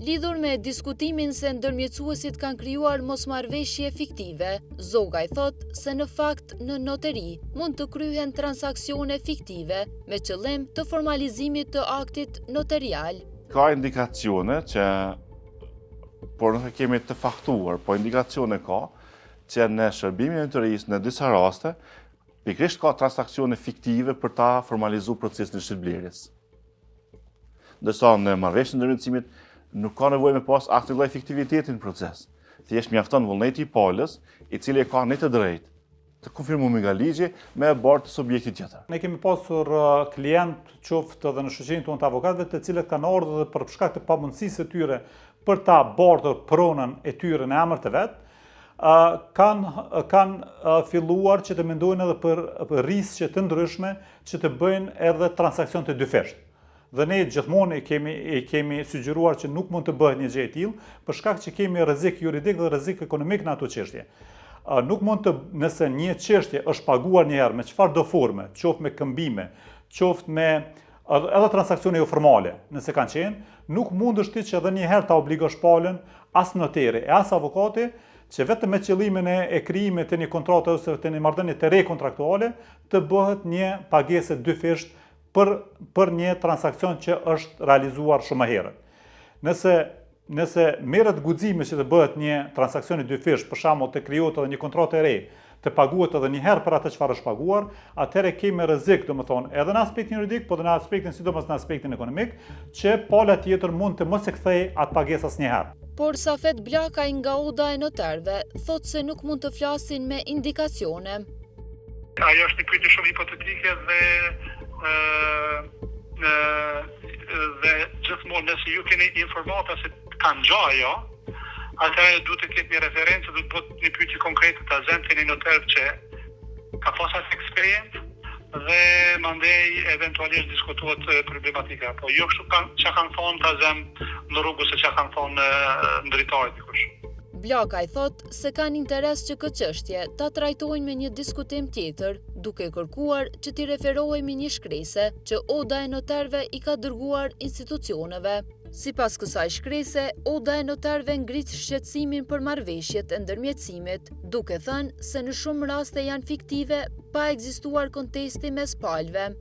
Lidhur me diskutimin se ndërmjetësuesit kanë krijuar mosmarrëveshje fiktive, Zogaj thot se në fakt në noteri mund të kryhen transaksione fiktive me qëllim të formalizimit të aktit notarial. Ka indikacione që, por nuk e kemi të faktuar, po indikacione ka që në shërbimin e notarisë në disa raste pikërisht ka transaksione fiktive për ta formalizuar procesin e shitblerjes. Ndërsa në marrëveshjen e ndërmjetësimit nuk ka nevojë me pas aktin lloj fiktiviteti në proces. Thjesht mjafton vullneti i palës, i cili ka në të drejtë të konfirmuar nga ligji me bart të subjektit tjetër. Ne kemi pasur klient qoftë edhe në shoqërinë tonë të avokatëve, të cilët kanë ardhur dhe për shkak të pamundësisë së tyre për ta bartur pronën e tyre në emër të vet, kanë filluar që të mendojnë edhe për rrisje të ndryshme që të bëjnë edhe transakcion të dyfisht. Dhe ne gjithmonë e kemi sugjeruar që nuk mund të bëhet një gjë e tillë, për shkak që kemi rrezik juridik dhe rrezik ekonomik në ato çështje. Nuk mund të, nëse një çështje është paguar një herë me çfarë do forme, qoftë me këmbime, qoftë me edhe transakcione jo formale, nëse kanë qenë, nuk mund është ti që edhe një herë ta obligosh palën as noteri e as avokati, që vetëm me qëllimin e krijimit të një kontrate ose të një marrëdhënie të re kontraktuale të bëhet një pagesë dyfisht për një transakcion që është realizuar shumë herët. Nëse merret guximi që të bëhet një transakcion i dyfisht, për shembull të krijohet edhe një kontratë e re, të paguhet edhe një herë për atë çfarë është paguar, atëherë kemi rrezik, domethënë, edhe në aspektin juridik, por edhe në aspektin sidomos në aspektin ekonomik, që pala tjetër mund të mos e kthejë atë pagesë asnjëherë. Por Safet Blakaj nga Oda e Notarëve thotë se nuk mund të flasin me indikacione. Ajo është një pyetje shumë hipotetike dhe gjithmonë nëse ju keni informata se kanë gjajo, atëherë duhet të ketë një referencë, duhet të bëhet një pyetje konkrete të agentit në notar që ka pasur eksperiencë dhe mandej eventualisht diskutohet problematika. Po jo kështu çka kanë thonë ta zëm në rrugë se çka kanë thonë ndërtarët dikush. Blakaj thot se kanë interes që këtë çështje ta trajtojnë me një diskutim tjetër, duke kërkuar që t'i referohemi një shkrese që Oda e Notarëve i ka dërguar institucioneve. Sipas kësaj shkrese, Oda e Notarëve ngrit shqetësimin për marrëveshjet e ndërmjetësimit, duke thënë se në shumë raste janë fiktive pa ekzistuar kontesti mes palëve.